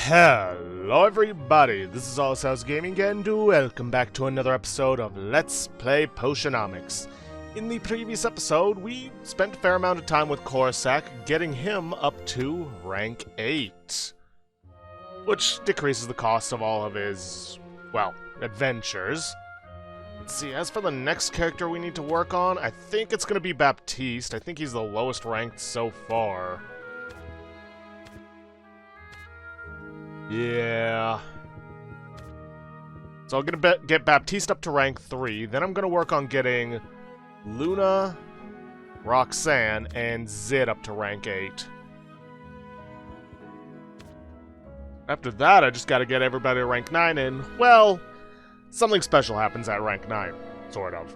Hello everybody, this is Allshouse Gaming and welcome back to another episode of Let's Play Potionomics. In the previous episode, we spent a fair amount of time with Corsac, getting him up to rank 8. Which decreases the cost of all of his, well, adventures. Let's see, as for the next character we need to work on, I think it's going to be Baptiste. I think he's the lowest ranked so far. Yeah. So I'm gonna get Baptiste up to rank 3, then I'm gonna work on getting Luna, Roxanne, and Zid up to rank 8. After that, I just gotta get everybody to rank 9, and, well, something special happens at rank 9. Sort of.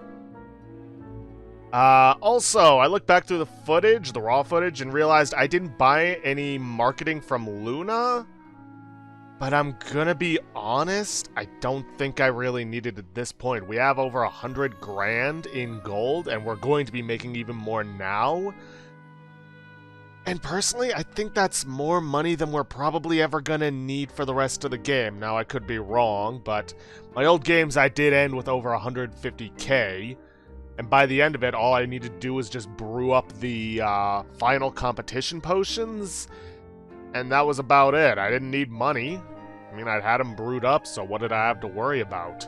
Also, I looked back through the footage, the raw footage, and realized I didn't buy any marketing from Luna. But I'm gonna be honest, I don't think I really need it at this point. We have over 100 grand in gold, and we're going to be making even more now. And personally, I think that's more money than we're probably ever gonna need for the rest of the game. Now, I could be wrong, but my old games I did end with over 150k. And by the end of it, all I needed to do was just brew up the final competition potions. And that was about it. I didn't need money. I mean, I'd had them brewed up, so what did I have to worry about?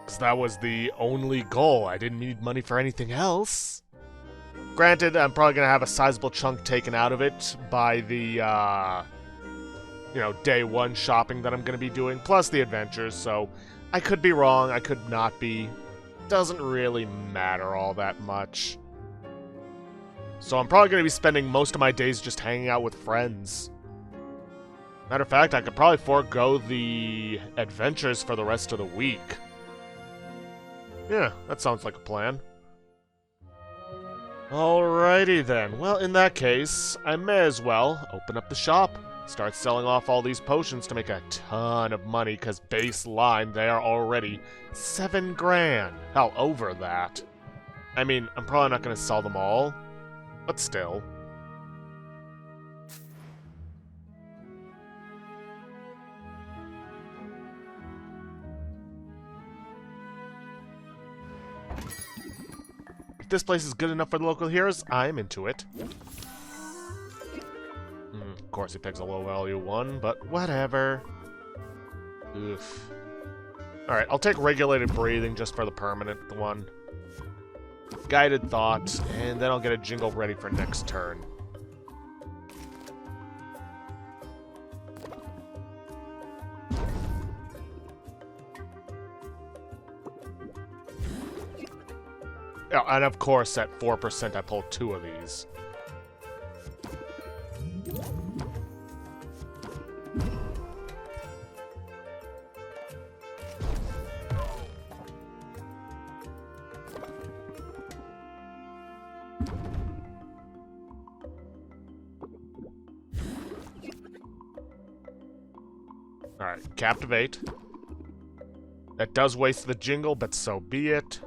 Because that was the only goal. I didn't need money for anything else. Granted, I'm probably going to have a sizable chunk taken out of it by the, day one shopping that I'm going to be doing, plus the adventures, so I could be wrong, I could not be. Doesn't really matter all that much. So I'm probably going to be spending most of my days just hanging out with friends. Matter of fact, I could probably forego the adventures for the rest of the week. Yeah, that sounds like a plan. Alrighty then. Well, in that case, I may as well open up the shop. Start selling off all these potions to make a ton of money, because baseline, they are already 7 grand. Hell, over that. I mean, I'm probably not going to sell them all. But still. If this place is good enough for the local heroes, I'm into it. Of course he picks a low value one, but whatever. Oof. Alright, I'll take regulated breathing just for the permanent one. Guided thought, and then I'll get a jingle ready for next turn. Oh, and of course, at 4%, I pulled 2 of these. Alright, Captivate. That does waste the jingle, but so be it.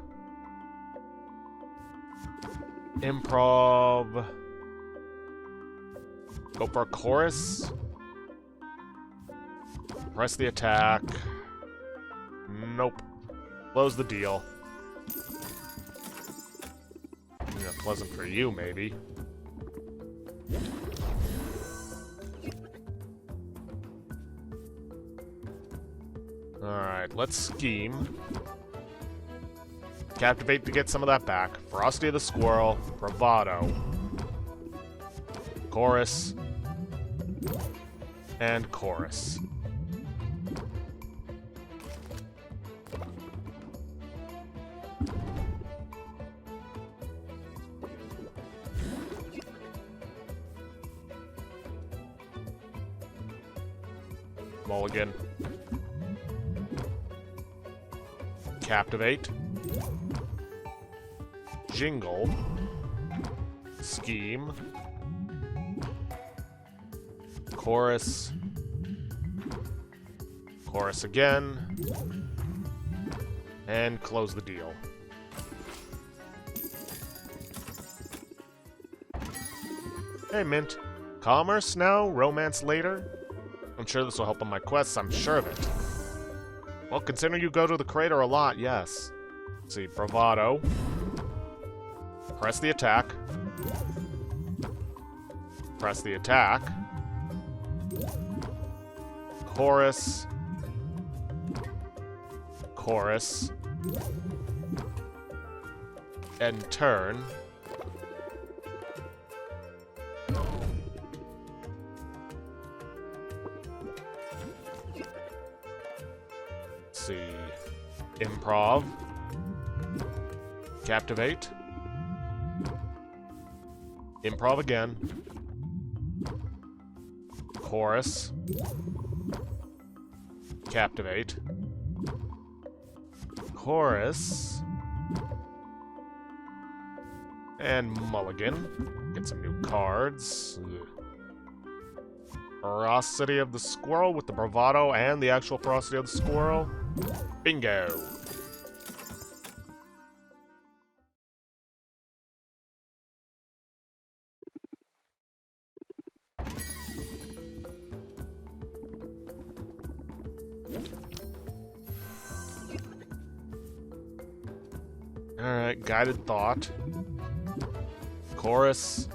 Improv. Go for a chorus. Press the attack. Nope. Close the deal. Yeah, pleasant for you, maybe. Alright, let's scheme. Captivate to get some of that back. Frosty the Squirrel. Bravado. Chorus. And chorus. Mulligan. Captivate. Jingle. Scheme. Chorus. Chorus again. And close the deal. Hey, Mint. Commerce now? Romance later? I'm sure this will help on my quests, I'm sure of it. Well, considering you go to the crater a lot, yes. Let's see, Bravado. Press the attack. Press the attack. Chorus. Chorus. And turn. Let's see. Improv. Captivate. Improv again. Chorus. Captivate. Chorus. And mulligan. Get some new cards. Ferocity of the Squirrel with the Bravado and the actual Ferocity of the Squirrel. Bingo! Alright, Guided Thought. Chorus.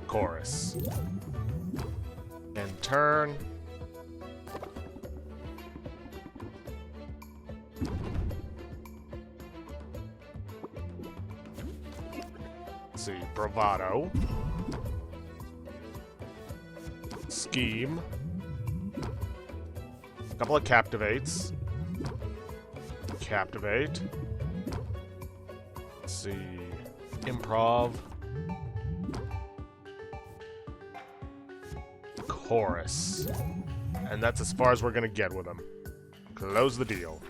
Chorus. And turn. Let's see, Bravado. Scheme. A couple of Captivates. Captivate. Let's see. Improv. Chorus. And that's as far as we're gonna get with him. Close the deal.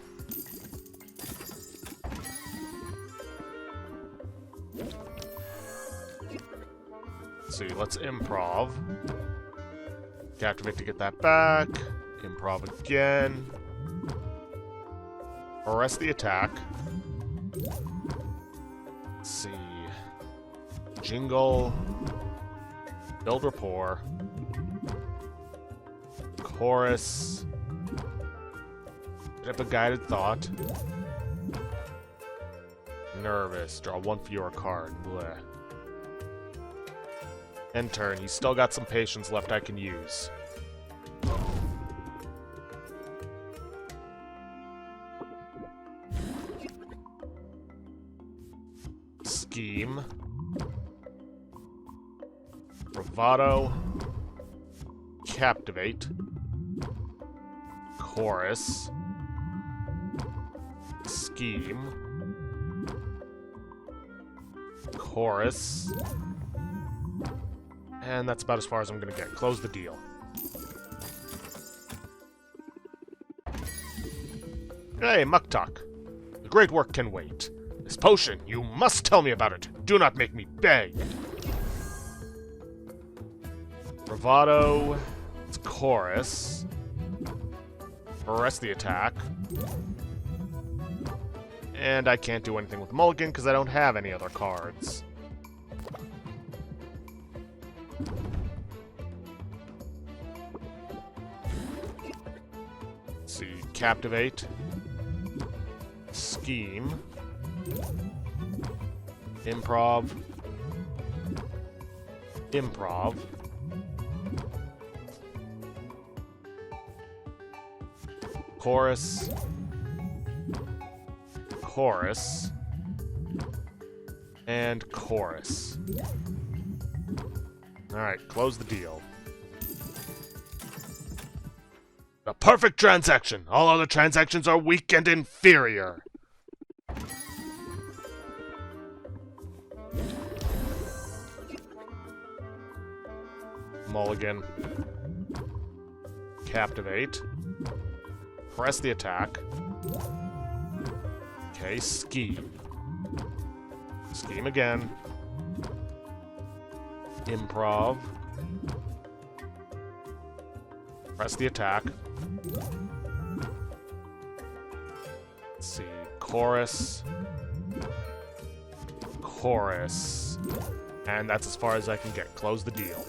Let's see, let's improv. Captivate to get that back. Improv again. Arrest the attack. Let's see. Jingle. Build rapport. Chorus. Hit up a Guided Thought. Nervous. Draw one fewer card. Bleh. End turn. He's still got some patience left I can use. Scheme. Bravado. Captivate. Chorus. Scheme. Chorus. And that's about as far as I'm gonna get. Close the deal. Hey, Muktak. The great work can wait. This potion, you must tell me about it. Do not make me beg. Bravado. It's Chorus. Arrest the attack. And I can't do anything with Mulligan because I don't have any other cards. Let's see. Captivate. Scheme. Improv. Improv. Chorus. Chorus. And chorus. Alright, close the deal. The perfect transaction! All other transactions are weak and inferior! Mulligan. Captivate. Press the attack. Okay, scheme. Scheme again. Improv. Press the attack. Let's see. Chorus. Chorus. And that's as far as I can get. Close the deal.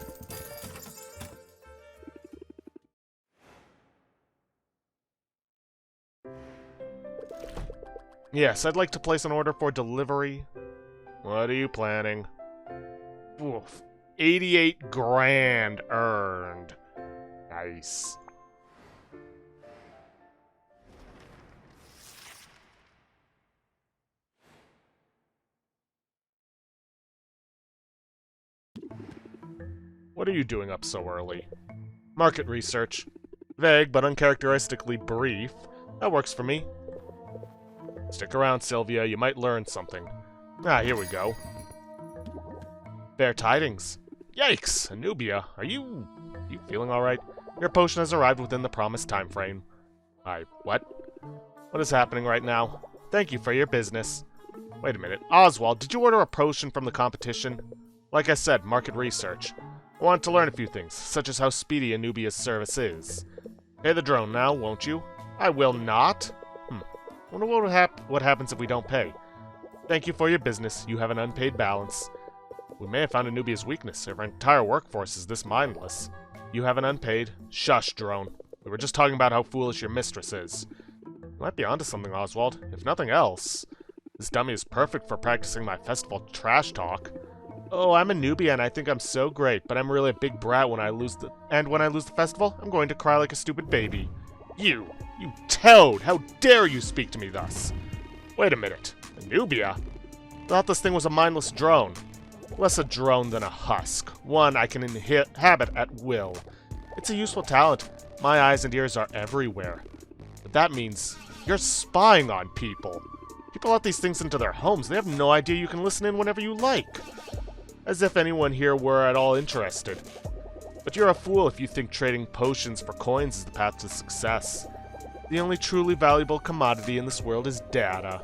Yes, I'd like to place an order for delivery. What are you planning? Oof. 88 grand earned. Nice. What are you doing up so early? Market research. Vague, but uncharacteristically brief. That works for me. Stick around, Sylvia. You might learn something. Ah, here we go. Bear tidings. Yikes! Anubia, are you feeling alright? Your potion has arrived within the promised time frame. What? What is happening right now? Thank you for your business. Wait a minute. Oswald, did you order a potion from the competition? Like I said, market research. I wanted to learn a few things, such as how speedy Anubia's service is. Pay the drone now, won't you? I will not. Wonder what happens if we don't pay. Thank you for your business. You have an unpaid balance. We may have found Anubia's weakness. If our entire workforce is this mindless. You have an unpaid. Shush, drone. We were just talking about how foolish your mistress is. You might be onto something, Oswald. If nothing else, this dummy is perfect for practicing my festival trash talk. Oh, I'm Anubia and I think I'm so great, but I'm really a big brat when I lose the festival. I'm going to cry like a stupid baby. You toad! How dare you speak to me thus? Wait a minute. Anubia? Thought this thing was a mindless drone. Less a drone than a husk. One I can inhabit at will. It's a useful talent. My eyes and ears are everywhere. But that means you're spying on people. People let these things into their homes. They have no idea you can listen in whenever you like. As if anyone here were at all interested. But you're a fool if you think trading potions for coins is the path to success. The only truly valuable commodity in this world is data.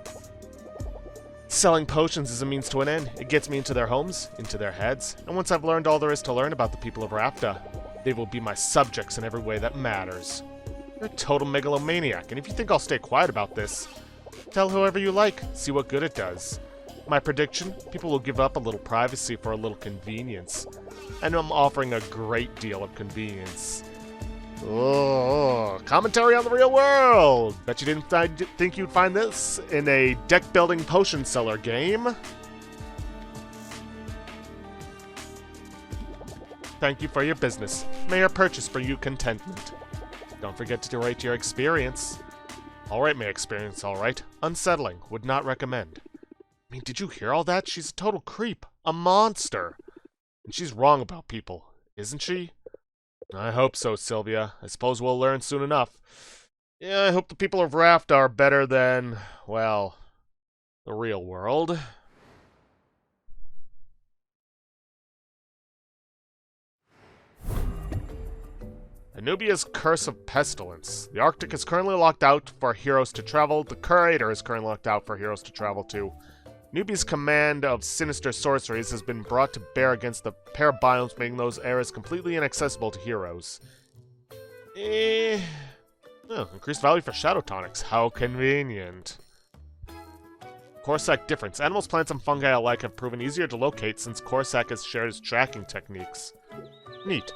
Selling potions is a means to an end. It gets me into their homes, into their heads, and once I've learned all there is to learn about the people of Rafta, they will be my subjects in every way that matters. You're a total megalomaniac, and if you think I'll stay quiet about this, tell whoever you like, see what good it does. My prediction, people will give up a little privacy for a little convenience. And I'm offering a great deal of convenience. Oh, commentary on the real world! Bet you didn't think you'd find this in a deck-building potion seller game. Thank you for your business. May your purchase bring you contentment. Don't forget to rate your experience. I'll rate my experience, alright. Unsettling. Would not recommend. I mean, did you hear all that? She's a total creep. A monster. And she's wrong about people, isn't she? I hope so, Sylvia. I suppose we'll learn soon enough. Yeah, I hope the people of Raft are better than, well, the real world. Anubia's Curse of Pestilence. The Arctic is currently locked out for heroes to travel. The Curator is currently locked out for heroes to travel to. Anubia's command of sinister sorceries has been brought to bear against the pair biomes, making those areas completely inaccessible to heroes. Increased value for shadow tonics. How convenient. Corsac difference. Animals, plants, and fungi alike have proven easier to locate since Corsac has shared its tracking techniques. Neat.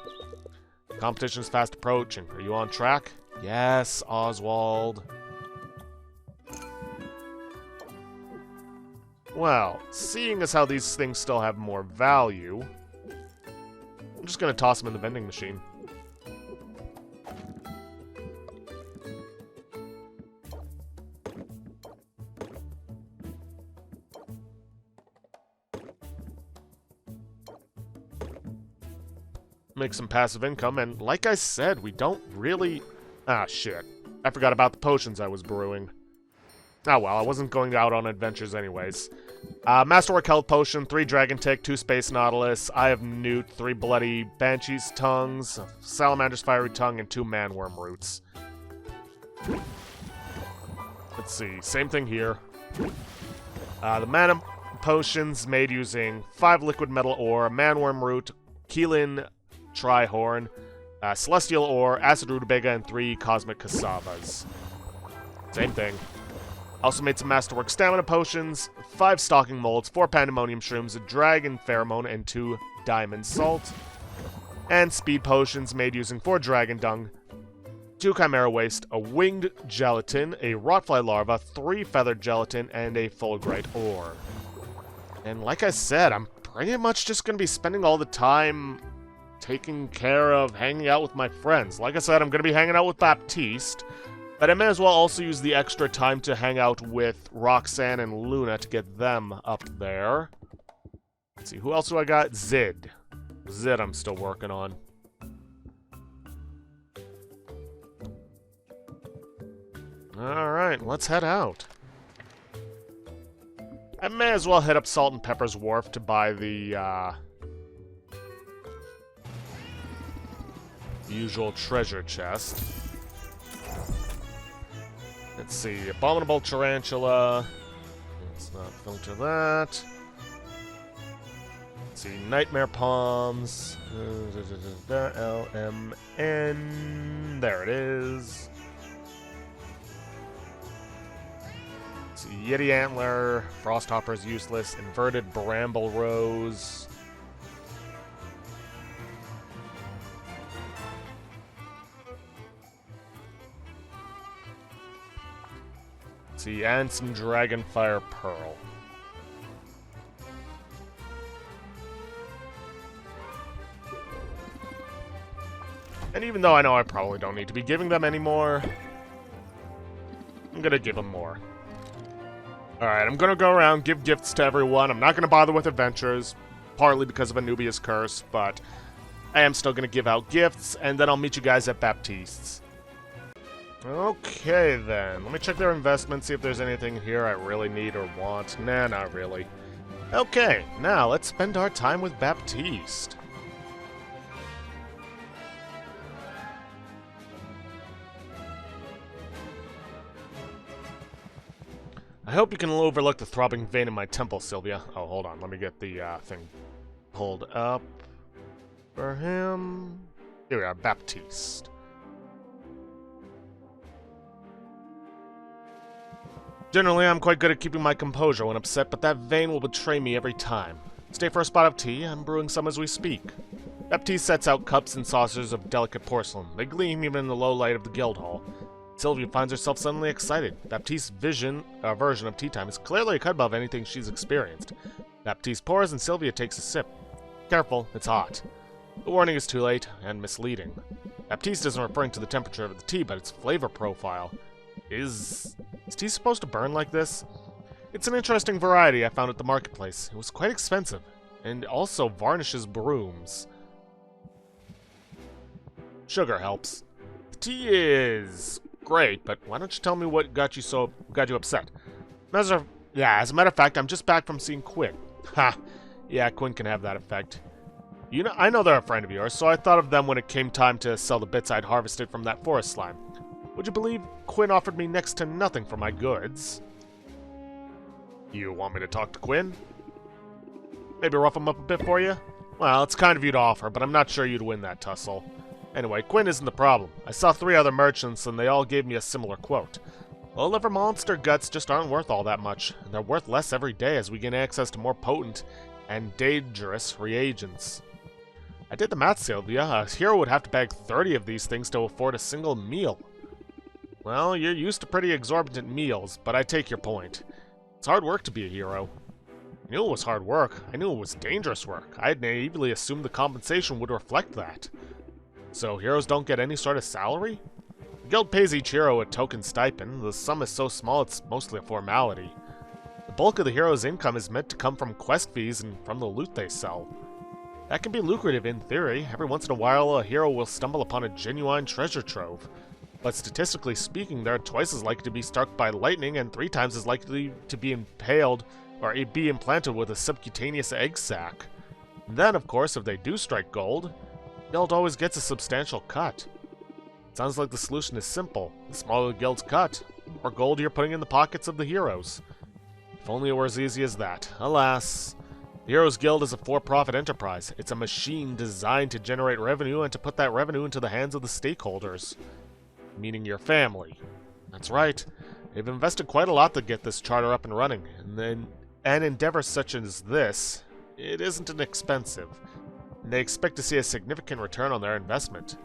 Competition is fast approaching. Are you on track? Yes, Oswald. Well, seeing as how these things still have more value, I'm just gonna toss them in the vending machine. Make some passive income, and like I said, we don't really... Ah, shit. I forgot about the potions I was brewing. Oh well, I wasn't going out on adventures anyways. Masterwork Health Potion, 3 Dragon Tick, 2 Space Nautilus, Eye of Newt, 3 Bloody Banshee's Tongues, Salamander's Fiery Tongue, and 2 Manworm Roots. Let's see, same thing here. The Mana Potions made using 5 Liquid Metal Ore, Manworm Root, Keelan Trihorn, Celestial Ore, Acid Rutabaga, and 3 Cosmic Cassavas. Same thing. Also made some Masterwork stamina potions, 5 stalking molds, 4 pandemonium shrooms, a dragon pheromone, and 2 diamond salt. And speed potions made using 4 dragon dung, 2 chimera waste, a winged gelatin, a rotfly larva, 3 feathered gelatin, and a fulgurite ore. And like I said, I'm pretty much just going to be spending all the time taking care of hanging out with my friends. Like I said, I'm going to be hanging out with Baptiste, but I may as well also use the extra time to hang out with Roxanne and Luna to get them up there. Let's see, who else do I got? Zid. Zid I'm still working on. Alright, let's head out. I may as well hit up Salt and Pepper's Wharf to buy the, usual treasure chest. Let's see, Abominable Tarantula. Let's not filter that. Let's see, Nightmare Palms. LMN. There it is. Let's see, Yeti Antler. Frosthopper is useless. Inverted Bramble Rose. See, and some Dragonfire Pearl. And even though I know I probably don't need to be giving them anymore, I'm gonna give them more. Alright, I'm gonna go around, give gifts to everyone. I'm not gonna bother with adventures, partly because of Anubia's curse, but I am still gonna give out gifts, and then I'll meet you guys at Baptiste's. Okay, then. Let me check their investments, see if there's anything here I really need or want. Nah, not really. Okay, now let's spend our time with Baptiste. I hope you can overlook the throbbing vein in my temple, Sylvia. Oh, hold on. Let me get the thing pulled up for him. Here we are, Baptiste. Generally, I'm quite good at keeping my composure when upset, but that vein will betray me every time. Stay for a spot of tea. I'm brewing some as we speak. Baptiste sets out cups and saucers of delicate porcelain. They gleam even in the low light of the guild hall. Sylvia finds herself suddenly excited. Baptiste's version of tea time is clearly a cut above anything she's experienced. Baptiste pours and Sylvia takes a sip. Careful, it's hot. The warning is too late and misleading. Baptiste isn't referring to the temperature of the tea, but its flavor profile. Is tea supposed to burn like this? It's an interesting variety I found at the marketplace. It was quite expensive, and also varnishes brooms. Sugar helps. The tea is great, but why don't you tell me what got you upset? As a matter of fact, I'm just back from seeing Quinn. Ha! Yeah, Quinn can have that effect. I know they're a friend of yours, so I thought of them when it came time to sell the bits I'd harvested from that forest slime. Would you believe Quinn offered me next to nothing for my goods? You want me to talk to Quinn? Maybe rough him up a bit for you? Well, it's kind of you to offer, but I'm not sure you'd win that tussle. Anyway, Quinn isn't the problem. I saw 3 other merchants, and they all gave me a similar quote. Low-level monster guts just aren't worth all that much, and they're worth less every day as we gain access to more potent and dangerous reagents. I did the math, Sylvia. A hero would have to bag 30 of these things to afford a single meal. Well, you're used to pretty exorbitant meals, but I take your point. It's hard work to be a hero. I knew it was hard work. I knew it was dangerous work. I had naively assumed the compensation would reflect that. So heroes don't get any sort of salary? The guild pays each hero a token stipend. The sum is so small it's mostly a formality. The bulk of the hero's income is meant to come from quest fees and from the loot they sell. That can be lucrative in theory. Every once in a while, a hero will stumble upon a genuine treasure trove. But statistically speaking, they're twice as likely to be struck by lightning and 3 times as likely to be impaled or be implanted with a subcutaneous egg sac. And then, of course, if they do strike gold, the guild always gets a substantial cut. Sounds like the solution is simple. The smaller the guild's cut, the more gold you're putting in the pockets of the heroes. If only it were as easy as that. Alas, the Heroes Guild is a for-profit enterprise. It's a machine designed to generate revenue and to put that revenue into the hands of the stakeholders. Meaning your family. That's right. They've invested quite a lot to get this charter up and running, and then an endeavor such as this, it isn't inexpensive, and they expect to see a significant return on their investment.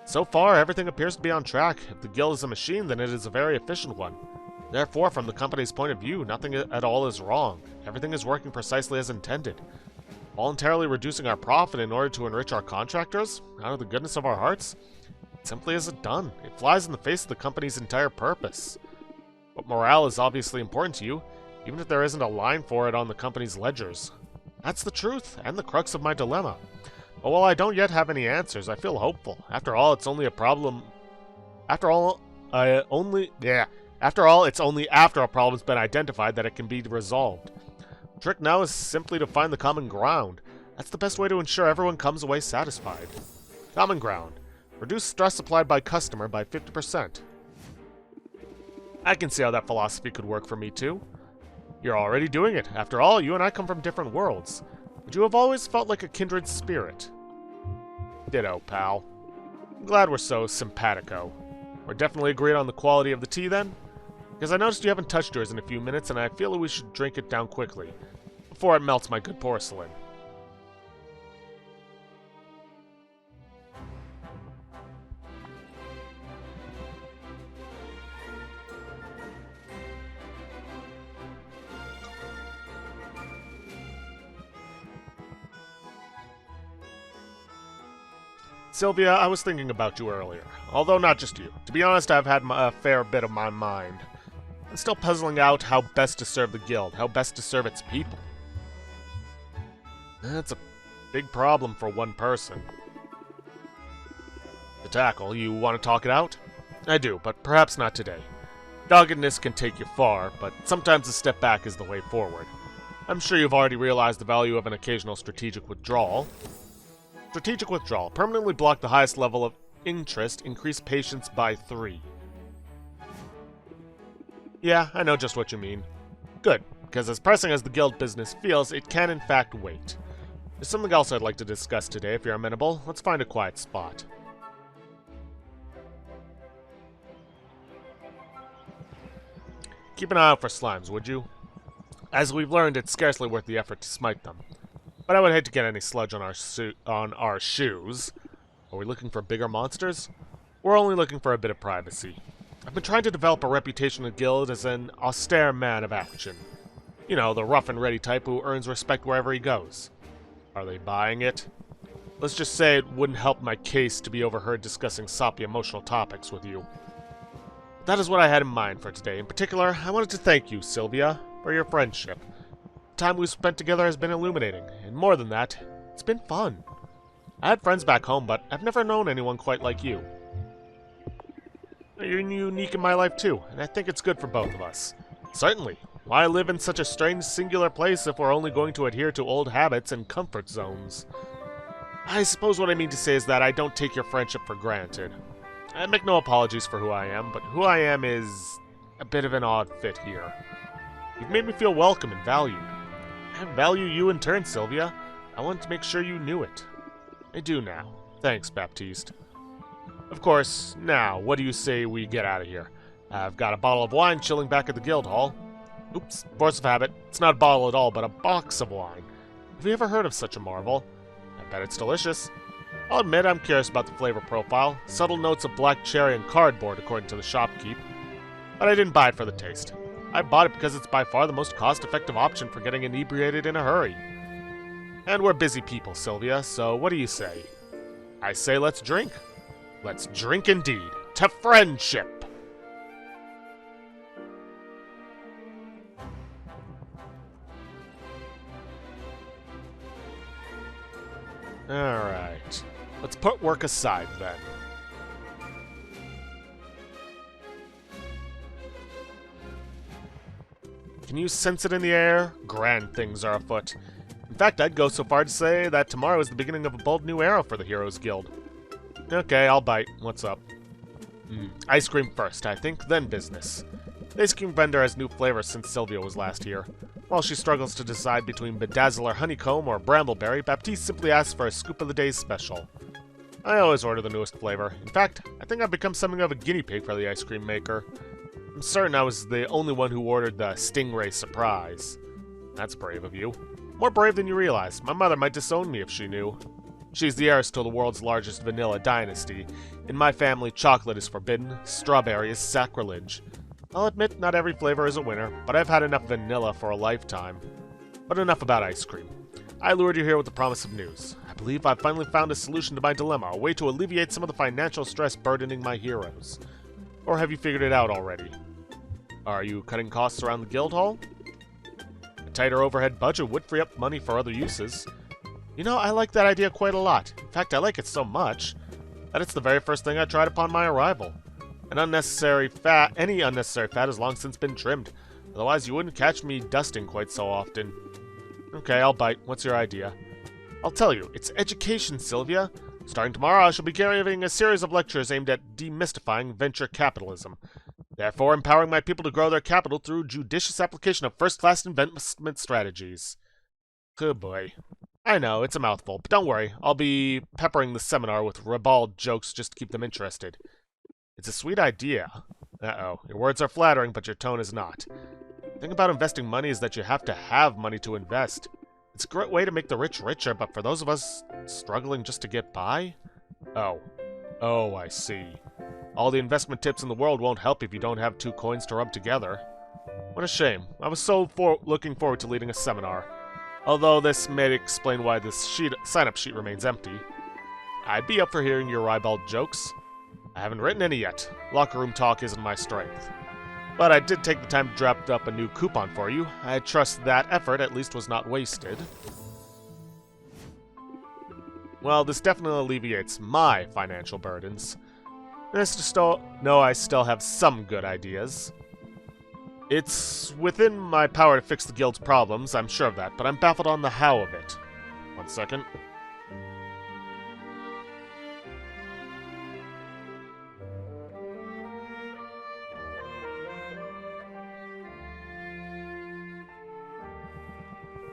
So far, everything appears to be on track. If the guild is a machine, then it is a very efficient one. Therefore, from the company's point of view, nothing at all is wrong. Everything is working precisely as intended. Voluntarily reducing our profit in order to enrich our contractors, out of the goodness of our hearts? It simply isn't done. It flies in the face of the company's entire purpose. But morale is obviously important to you, even if there isn't a line for it on the company's ledgers. That's the truth, and the crux of my dilemma. But while I don't yet have any answers, I feel hopeful. After all, it's only a problem... After all, it's only after a problem's been identified that it can be resolved. The trick now is simply to find the common ground. That's the best way to ensure everyone comes away satisfied. Common ground. Reduce stress applied by customer by 50%. I can see how that philosophy could work for me too. You're already doing it. After all, you and I come from different worlds. But you have always felt like a kindred spirit. Ditto, pal. I'm glad we're so simpatico. We're definitely agreed on the quality of the tea then? Because I noticed you haven't touched yours in a few minutes, and I feel we should drink it down quickly, before it melts my good porcelain. Sylvia, I was thinking about you earlier. Although not just you. To be honest, I've had a fair bit of my mind. I'm still puzzling out how best to serve the guild, how best to serve its people. That's a big problem for one person. To tackle, you want to talk it out? I do, but perhaps not today. Doggedness can take you far, but sometimes a step back is the way forward. I'm sure you've already realized the value of an occasional strategic withdrawal. Strategic withdrawal. Permanently block the highest level of interest. Increase patience by 3. Yeah, I know just what you mean. Good, because as pressing as the guild business feels, it can in fact wait. There's something else I'd like to discuss today if you're amenable. Let's find a quiet spot. Keep an eye out for slimes, would you? As we've learned, it's scarcely worth the effort to smite them. But I would hate to get any sludge on our shoes. Are we looking for bigger monsters? We're only looking for a bit of privacy. I've been trying to develop a reputation in the guild as an austere man of action. You know, the rough and ready type who earns respect wherever he goes. Are they buying it? Let's just say it wouldn't help my case to be overheard discussing soppy emotional topics with you. That is what I had in mind for today. In particular, I wanted to thank you, Sylvia, for your friendship. The time we've spent together has been illuminating, and more than that, it's been fun. I had friends back home, but I've never known anyone quite like you. You're unique in my life too, and I think it's good for both of us. Certainly. Why live in such a strange, singular place if we're only going to adhere to old habits and comfort zones? I suppose what I mean to say is that I don't take your friendship for granted. I make no apologies for who I am, but who I am is a bit of an odd fit here. You've made me feel welcome and valued. I value you in turn, Sylvia. I wanted to make sure you knew it. I do now. Thanks, Baptiste. Of course, now, what do you say we get out of here? I've got a bottle of wine chilling back at the guild hall. Oops, force of habit. It's not a bottle at all, but a box of wine. Have you ever heard of such a marvel? I bet it's delicious. I'll admit I'm curious about the flavor profile. Subtle notes of black cherry and cardboard, according to the shopkeep. But I didn't buy it for the taste. I bought it because it's by far the most cost-effective option for getting inebriated in a hurry. And we're busy people, Sylvia, so what do you say? I say let's drink. Let's drink indeed. To friendship! Alright. Let's put work aside, then. Can you sense it in the air? Grand things are afoot. In fact, I'd go so far to say that tomorrow is the beginning of a bold new era for the Heroes Guild. Okay, I'll bite. What's up? Ice cream first, I think, then business. The ice cream vendor has new flavors since Sylvia was last here. While she struggles to decide between Bedazzler Honeycomb or Brambleberry, Baptiste simply asks for a scoop of the day's special. I always order the newest flavor. In fact, I think I've become something of a guinea pig for the ice cream maker. I'm certain I was the only one who ordered the Stingray surprise. That's brave of you. More brave than you realize. My mother might disown me if she knew. She's the heiress to the world's largest vanilla dynasty. In my family, chocolate is forbidden, strawberry is sacrilege. I'll admit not every flavor is a winner, but I've had enough vanilla for a lifetime. But enough about ice cream. I lured you here with the promise of news. I believe I've finally found a solution to my dilemma, a way to alleviate some of the financial stress burdening my heroes. Or have you figured it out already? Are you cutting costs around the guild hall? A tighter overhead budget would free up money for other uses. You know, I like that idea quite a lot. In fact, I like it so much that it's the very first thing I tried upon my arrival. Any unnecessary fat has long since been trimmed. Otherwise, you wouldn't catch me dusting quite so often. Okay, I'll bite. What's your idea? I'll tell you. It's education, Sylvia. Starting tomorrow, I shall be giving a series of lectures aimed at demystifying venture capitalism. Therefore, empowering my people to grow their capital through judicious application of first-class investment strategies. Good boy. I know, it's a mouthful, but don't worry. I'll be peppering the seminar with ribald jokes just to keep them interested. It's a sweet idea. Uh-oh. Your words are flattering, but your tone is not. The thing about investing money is that you have to have money to invest. It's a great way to make the rich richer, but for those of us struggling just to get by? Oh, I see. All the investment tips in the world won't help if you don't have two coins to rub together. What a shame. I was so looking forward to leading a seminar. Although this may explain why this sign-up sheet remains empty. I'd be up for hearing your ribald jokes. I haven't written any yet. Locker room talk isn't my strength. But I did take the time to draft up a new coupon for you. I trust that effort at least was not wasted. Well, this definitely alleviates my financial burdens. Nice to know I still have some good ideas. It's within my power to fix the guild's problems, I'm sure of that, but I'm baffled on the how of it. 1 second.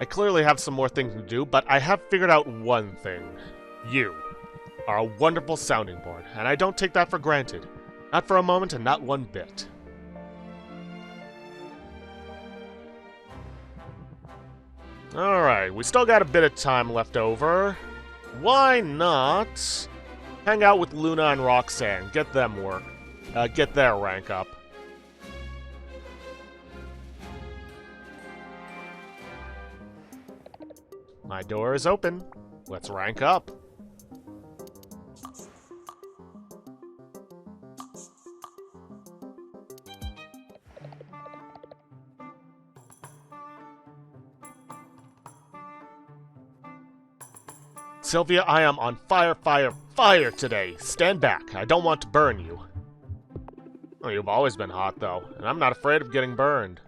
I clearly have some more things to do, but I have figured out one thing. You are a wonderful sounding board, and I don't take that for granted. Not for a moment and not one bit. Alright, we still got a bit of time left over. Why not hang out with Luna and Roxanne, get their rank up. My door is open. Let's rank up. Sylvia, I am on fire today. Stand back. I don't want to burn you. Oh, you've always been hot, though, and I'm not afraid of getting burned.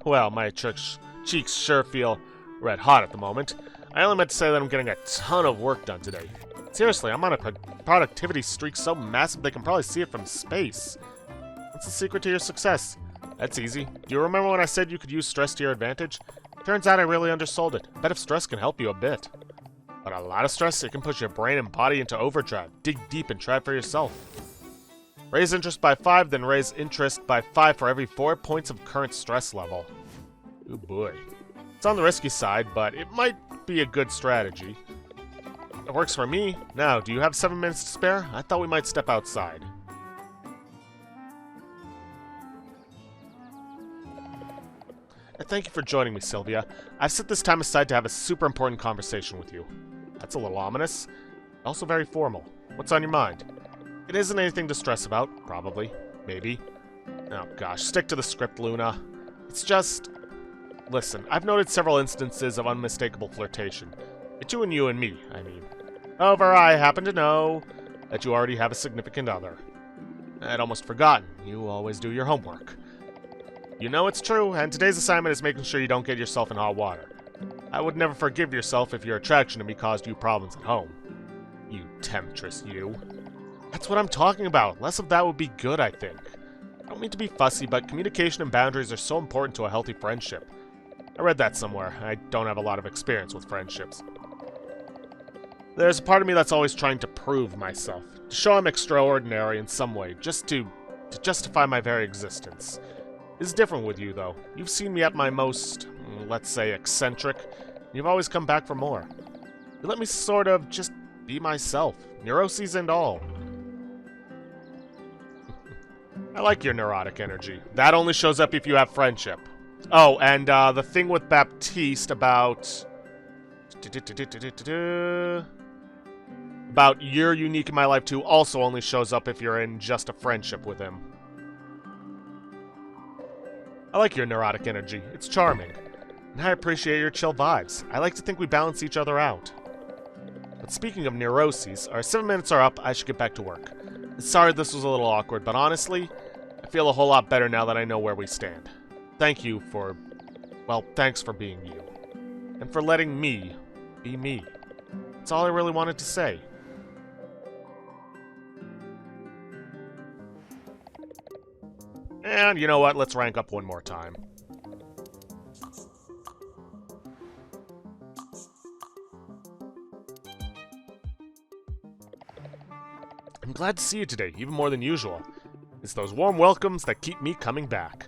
Well, my cheeks sure feel red hot at the moment. I only meant to say that I'm getting a ton of work done today. Seriously, I'm on a productivity streak so massive they can probably see it from space. What's the secret to your success? That's easy. Do you remember when I said you could use stress to your advantage? Turns out I really undersold it. Bet if stress can help you a bit. But a lot of stress, it can push your brain and body into overdrive. Dig deep and try it for yourself. Raise interest by 5, then raise interest by 5 for every 4 points of current stress level. Ooh boy. It's on the risky side, but it might be a good strategy. It works for me. Now, do you have 7 minutes to spare? I thought we might step outside. Thank you for joining me, Sylvia. I've set this time aside to have a super important conversation with you. That's a little ominous. Also very formal. What's on your mind? It isn't anything to stress about, probably. Maybe. Oh gosh, stick to the script, Luna. It's just... Listen, I've noted several instances of unmistakable flirtation. Between you and me, I mean. However, I happen to know that you already have a significant other. I'd almost forgotten. You always do your homework. You know it's true, and today's assignment is making sure you don't get yourself in hot water. I would never forgive yourself if your attraction to me caused you problems at home. You temptress, you. That's what I'm talking about. Less of that would be good, I think. I don't mean to be fussy, but communication and boundaries are so important to a healthy friendship. I read that somewhere. I don't have a lot of experience with friendships. There's a part of me that's always trying to prove myself. To show I'm extraordinary in some way, just to to justify my very existence. It's different with you, though. You've seen me at my most, let's say, eccentric, and you've always come back for more. You let me sort of just be myself, neuroses and all. I like your neurotic energy. That only shows up if you have friendship. Oh, and the thing with Baptiste about... about you're unique in my life too also only shows up if you're in just a friendship with him. I like your neurotic energy. It's charming. And I appreciate your chill vibes. I like to think we balance each other out. But speaking of neuroses, our 7 minutes are up. I should get back to work. Sorry this was a little awkward, but honestly, I feel a whole lot better now that I know where we stand. Thank you for... well, thanks for being you. And for letting me be me. That's all I really wanted to say. And you know what? Let's rank up one more time. I'm glad to see you today, even more than usual. It's those warm welcomes that keep me coming back.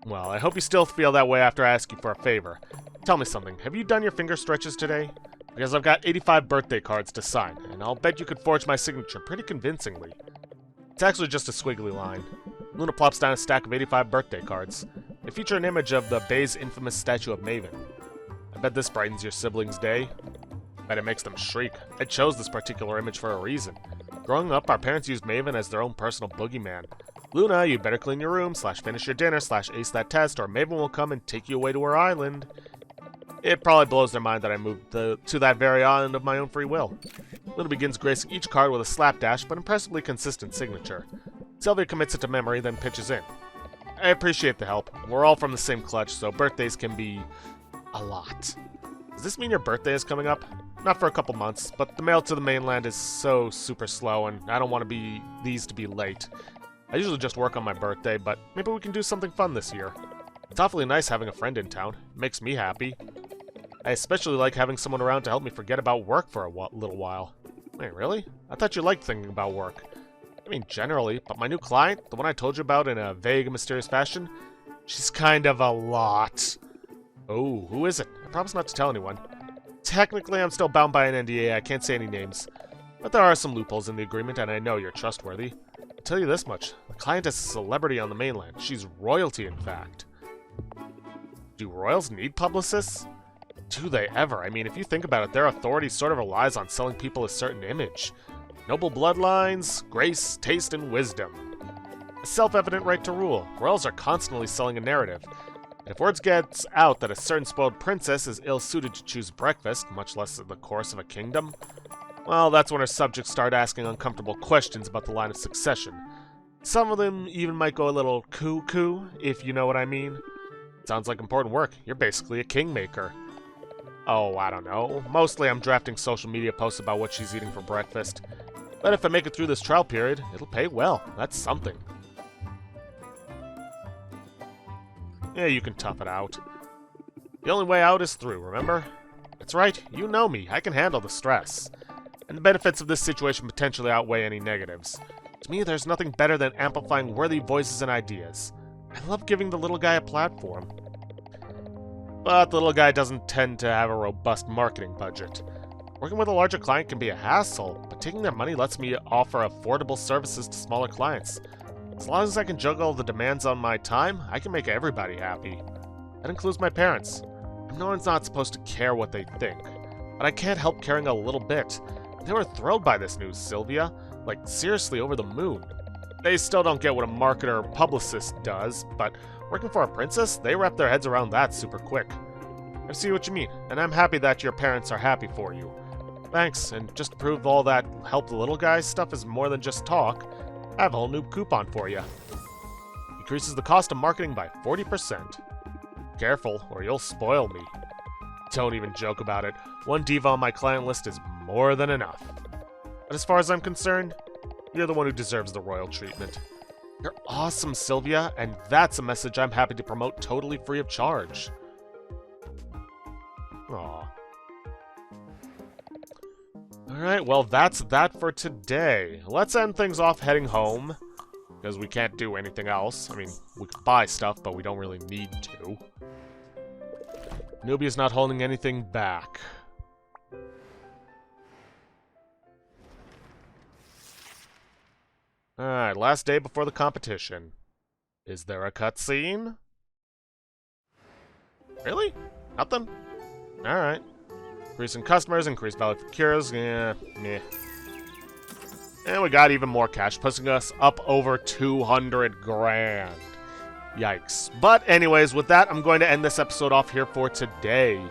Well, I hope you still feel that way after I ask you for a favor. Tell me something, have you done your finger stretches today? Because I've got 85 birthday cards to sign, and I'll bet you could forge my signature pretty convincingly. It's actually just a squiggly line. Luna plops down a stack of 85 birthday cards. They feature an image of the Bay's infamous statue of Maven. I bet this brightens your siblings' day. I bet it makes them shriek. I chose this particular image for a reason. Growing up, our parents used Maven as their own personal boogeyman. Luna, you better clean your room, / finish your dinner, / ace that test, or Maven will come and take you away to her island. It probably blows their mind that I moved to that very island of my own free will. Luna begins gracing each card with a slapdash, but impressively consistent signature. Sylvia commits it to memory, then pitches in. I appreciate the help. We're all from the same clutch, so birthdays can be... a lot. Does this mean your birthday is coming up? Not for a couple months, but the mail to the mainland is so super slow, and I don't want these to be late. I usually just work on my birthday, but maybe we can do something fun this year. It's awfully nice having a friend in town. It makes me happy. I especially like having someone around to help me forget about work for a little while. Wait, really? I thought you liked thinking about work. I mean, generally, but my new client, the one I told you about in a vague and mysterious fashion, she's kind of a lot. Oh, who is it? I promise not to tell anyone. Technically, I'm still bound by an NDA, I can't say any names. But there are some loopholes in the agreement, and I know you're trustworthy. I'll tell you this much, the client is a celebrity on the mainland. She's royalty, in fact. Do royals need publicists? Do they ever? I mean, if you think about it, their authority sort of relies on selling people a certain image. Noble bloodlines, grace, taste, and wisdom. A self-evident right to rule. Royals are constantly selling a narrative. And if word gets out that a certain spoiled princess is ill-suited to choose breakfast, much less the course of a kingdom, well, that's when her subjects start asking uncomfortable questions about the line of succession. Some of them even might go a little cuckoo, if you know what I mean. Sounds like important work. You're basically a kingmaker. Oh, I don't know. Mostly I'm drafting social media posts about what she's eating for breakfast. But if I make it through this trial period, it'll pay well. That's something. Yeah, you can tough it out. The only way out is through, remember? That's right, you know me. I can handle the stress. And the benefits of this situation potentially outweigh any negatives. To me, there's nothing better than amplifying worthy voices and ideas. I love giving the little guy a platform. But the little guy doesn't tend to have a robust marketing budget. Working with a larger client can be a hassle, but taking their money lets me offer affordable services to smaller clients. As long as I can juggle the demands on my time, I can make everybody happy. That includes my parents. No one's not supposed to care what they think, but I can't help caring a little bit. They were thrilled by this news, Sylvia. Like, seriously over the moon. They still don't get what a marketer or publicist does, but working for a princess, they wrap their heads around that super quick. I see what you mean, and I'm happy that your parents are happy for you. Thanks, and just to prove all that help the little guy stuff is more than just talk, I have a whole new coupon for you. Increases the cost of marketing by 40%. Careful, or you'll spoil me. Don't even joke about it. One diva on my client list is more than enough. But as far as I'm concerned, you're the one who deserves the royal treatment. You're awesome, Sylvia, and that's a message I'm happy to promote totally free of charge. Aw. Alright, well that's that for today. Let's end things off heading home. because we can't do anything else. I mean, we could buy stuff, but we don't really need to. Nubia's not holding anything back. Alright, last day before the competition. Is there a cutscene? Really? Nothing? Alright. Increasing customers, increased value for cures, yeah, meh. And we got even more cash, pushing us up over 200 grand. Yikes. But anyways, with that, I'm going to end this episode off here for today.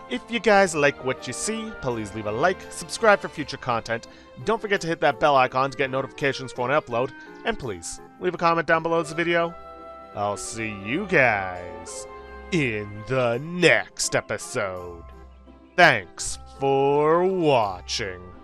If you guys like what you see, please leave a like, subscribe for future content, don't forget to hit that bell icon to get notifications for when I upload, and please, leave a comment down below this video. I'll see you guys in the next episode. Thanks for watching.